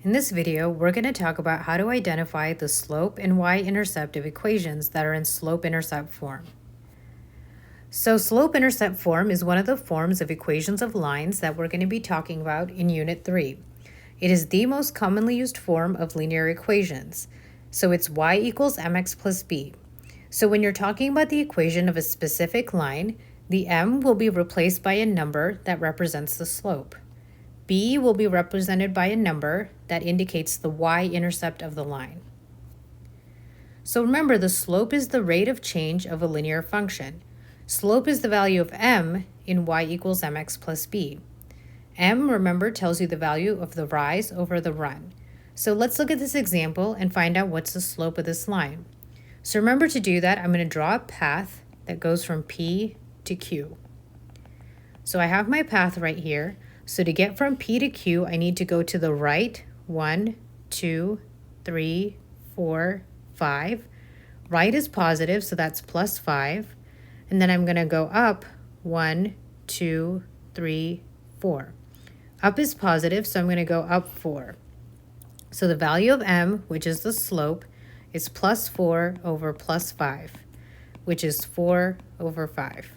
In this video, we're going to talk about how to identify the slope and y-intercept of equations that are in slope-intercept form. So slope-intercept form is one of the forms of equations of lines that we're going to be talking about in Unit 3. It is the most commonly used form of linear equations. So it's y equals mx plus b. So when you're talking about the equation of a specific line, the m will be replaced by a number that represents the slope. B will be represented by a number that indicates the y-intercept of the line. So remember, the slope is the rate of change of a linear function. Slope is the value of m in y equals mx plus b. M, remember, tells you the value of the rise over the run. So let's look at this example and find out what's the slope of this line. So remember, to do that, I'm going to draw a path that goes from P to Q. So I have my path right here. So to get from P to Q, I need to go to the right 1, 2, 3, 4, 5. Right is positive, so that's plus 5. And then I'm going to go up 1, 2, 3, 4. Up is positive, so I'm going to go up 4. So the value of m, which is the slope, is plus 4 over plus 5, which is 4 over 5.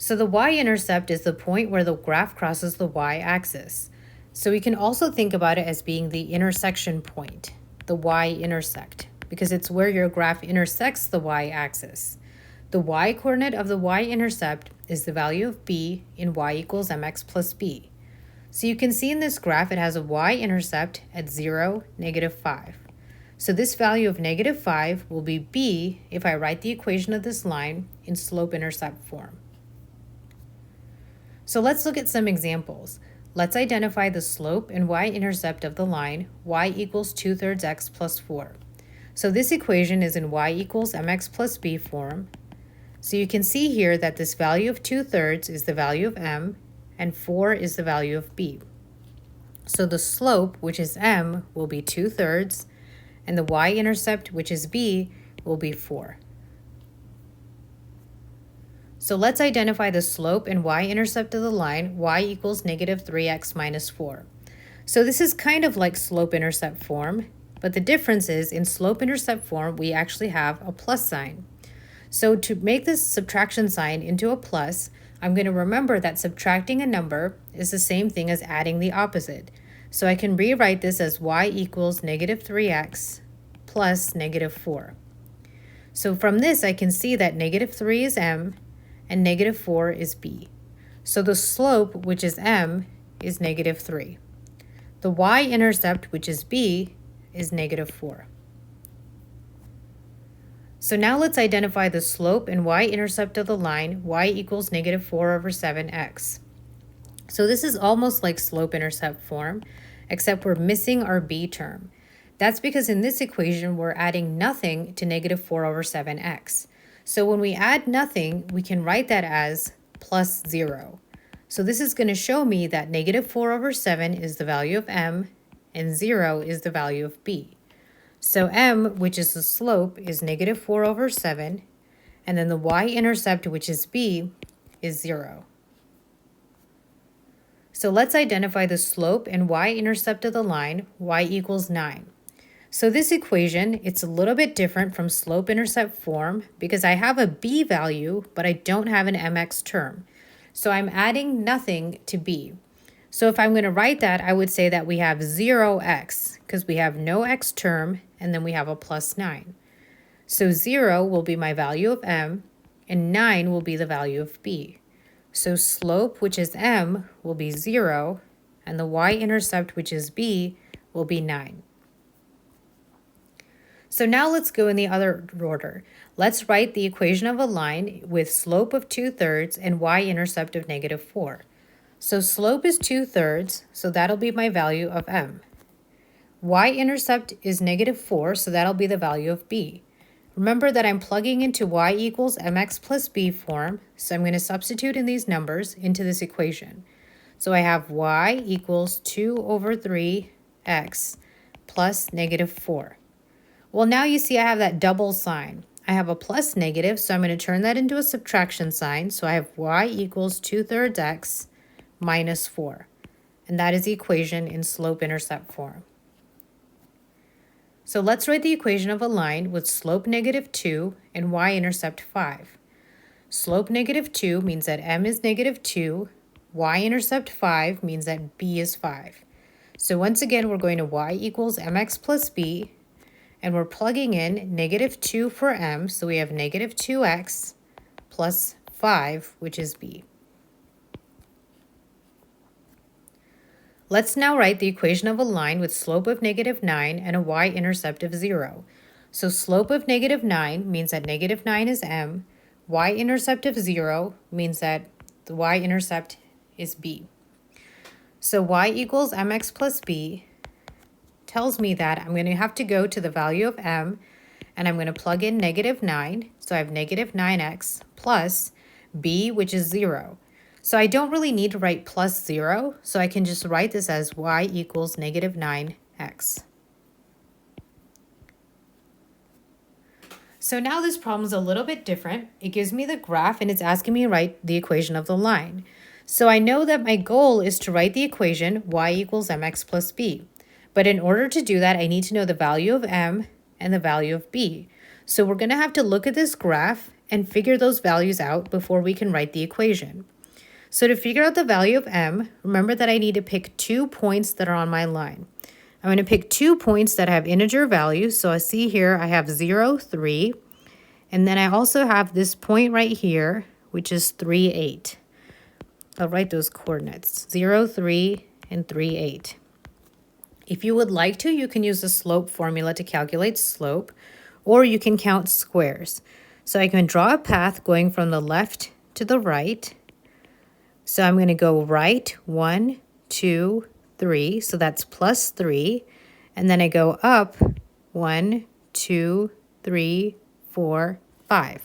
So the y-intercept is the point where the graph crosses the y-axis. So we can also think about it as being the intersection point, the y-intersect, because it's where your graph intersects the y-axis. The y-coordinate of the y-intercept is the value of b in y equals mx plus b. So you can see in this graph it has a y-intercept at 0, -5. So this value of -5 will be b if I write the equation of this line in slope-intercept form. So let's look at some examples. Let's identify the slope and y-intercept of the line y equals 2/3 x plus 4. So this equation is in y equals mx plus b form. So you can see here that this value of 2/3 is the value of m, and 4 is the value of b. So the slope, which is m, will be 2/3, and the y-intercept, which is b, will be 4. So let's identify the slope and y-intercept of the line y equals -3x minus 4. So this is kind of like slope-intercept form, but the difference is in slope-intercept form we actually have a plus sign. So to make this subtraction sign into a plus, I'm going to remember that subtracting a number is the same thing as adding the opposite. So I can rewrite this as y equals -3x plus -4. So from this I can see that -3 is m and -4 is b. So the slope, which is m, is -3. The y-intercept, which is b, is -4. So now let's identify the slope and y-intercept of the line y equals -4 over 7x. So this is almost like slope-intercept form, except we're missing our b term. That's because in this equation we're adding nothing to -4 over 7x. So when we add nothing, we can write that as plus 0. So this is going to show me that -4 over 7 is the value of m, and 0 is the value of b. So m, which is the slope, is -4 over 7, and then the y-intercept, which is b, is 0. So let's identify the slope and y-intercept of the line y equals 9. So this equation, it's a little bit different from slope-intercept form because I have a b value, but I don't have an mx term. So I'm adding nothing to b. So if I'm going to write that, I would say that we have 0x because we have no x term, and then we have a plus 9. So 0 will be my value of m, and 9 will be the value of b. So slope, which is m, will be 0, and the y-intercept, which is b, will be 9. So now let's go in the other order. Let's write the equation of a line with slope of 2/3 and y-intercept of -4. So slope is 2/3, so that'll be my value of m. Y-intercept is -4, so that'll be the value of b. Remember that I'm plugging into y equals mx plus b form, so I'm going to substitute in these numbers into this equation. So I have y equals 2 over 3x plus -4. Well, now you see I have that double sign. I have a plus negative, so I'm going to turn that into a subtraction sign. So I have y equals 2/3 x minus 4. and that is the equation in slope-intercept form. So let's write the equation of a line with slope -2 and y-intercept 5. Slope -2 means that m is -2, y-intercept 5 means that b is 5. So once again, we're going to y equals mx plus b, and we're plugging in -2 for m, so we have -2x plus 5, which is b. Let's now write the equation of a line with slope of -9 and a y-intercept of 0. So slope of -9 means that -9 is m, y-intercept of 0 means that the y-intercept is b. So y equals mx plus b tells me that I'm going to have to go to the value of m, and I'm going to plug in -9, so I have -9x plus b, which is 0. So I don't really need to write plus 0, so I can just write this as y equals -9x. So now this problem is a little bit different. It gives me the graph and it's asking me to write the equation of the line. So I know that my goal is to write the equation y equals mx plus b. But in order to do that, I need to know the value of m and the value of b. So we're going to have to look at this graph and figure those values out before we can write the equation. So to figure out the value of m, remember that I need to pick 2 points that are on my line. I'm going to pick 2 points that have integer values. So I see here I have 0, 3, and then I also have this point right here, which is 3, 8. I'll write those coordinates, 0, 3, and 3, 8. If you would like to, you can use the slope formula to calculate slope, or you can count squares. So I can draw a path going from the left to the right. So I'm going to go right, 1, 2, 3, so that's plus 3, and then I go up 1, 2, 3, 4, 5,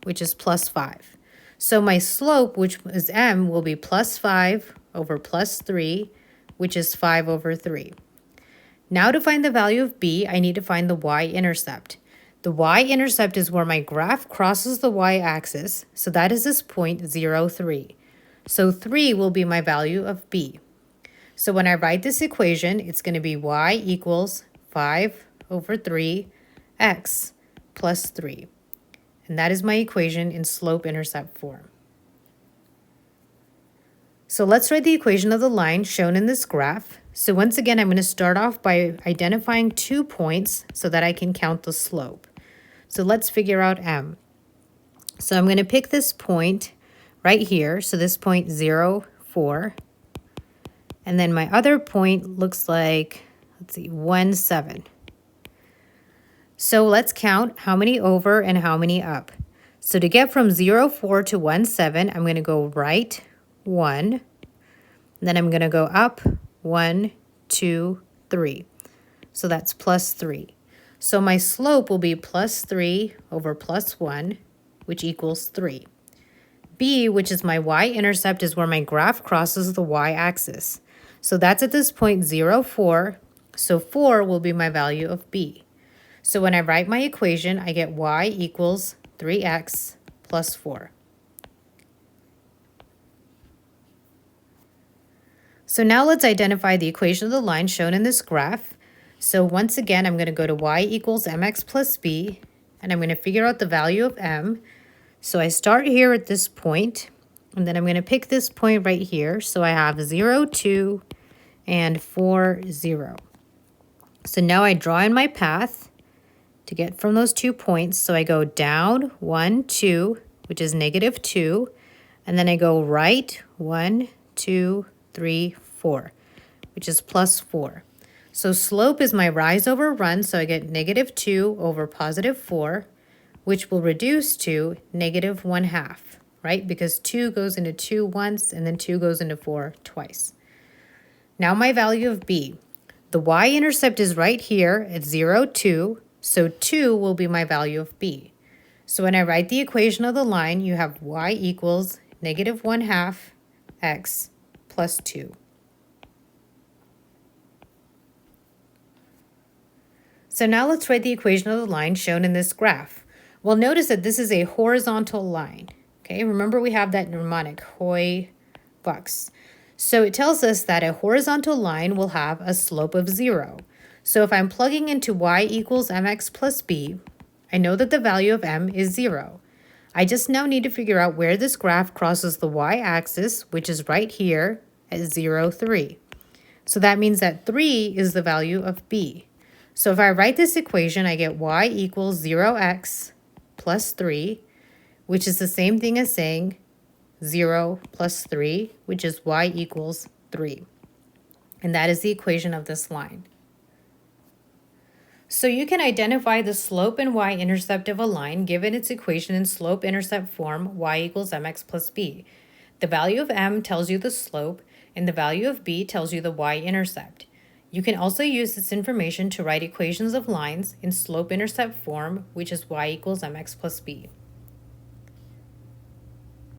which is plus 5. So my slope, which is m, will be plus 5 over plus 3, which is 5 over 3. Now to find the value of b, I need to find the y-intercept. The y-intercept is where my graph crosses the y-axis, so that is this point 0, 3. So 3 will be my value of b. So when I write this equation, it's going to be y equals 5 over 3x plus 3. And that is my equation in slope-intercept form. So let's write the equation of the line shown in this graph. So once again, I'm going to start off by identifying 2 points so that I can count the slope. So let's figure out m. So I'm going to pick this point right here. So this point 0, 4. And then my other point looks like, let's see, 1, 7. So let's count how many over and how many up. So to get from 0, 4 to 1, 7, I'm going to go right 1. And then I'm going to go up 1, 2, 3. So that's plus 3. So my slope will be plus 3 over plus 1, which equals 3. B, which is my y-intercept, is where my graph crosses the y-axis. So that's at this point 0, 4. So 4 will be my value of b. So when I write my equation, I get y equals 3x plus 4. So now let's identify the equation of the line shown in this graph. So once again, I'm going to go to y equals mx plus b, and I'm going to figure out the value of m. So I start here at this point, and then I'm going to pick this point right here. So I have 0, 2, and 4, 0. So now I draw in my path to get from those 2 points. So I go down 1, 2, which is -2, and then I go right 1, 2, 3, 4, which is plus 4. So slope is my rise over run, so I get -2 over positive 4, which will reduce to -1/2, right? Because 2 goes into 2 once, and then 2 goes into 4 twice. Now my value of b. The y-intercept is right here at 0, 2, so 2 will be my value of b. So when I write the equation of the line, you have y equals -1/2 x plus 2. So now let's write the equation of the line shown in this graph. Well, notice that this is a horizontal line. Okay, remember we have that mnemonic, hoi, bucks. So it tells us that a horizontal line will have a slope of 0. So if I'm plugging into y equals mx plus b, I know that the value of m is 0. I just now need to figure out where this graph crosses the y-axis, which is right here at 0, 3. So that means that 3 is the value of b. So if I write this equation, I get y equals 0x plus 3, which is the same thing as saying 0 plus 3, which is y equals 3. And that is the equation of this line. So you can identify the slope and y-intercept of a line given its equation in slope-intercept form, y equals mx plus b. The value of m tells you the slope, and the value of b tells you the y-intercept. You can also use this information to write equations of lines in slope-intercept form, which is y equals mx plus b.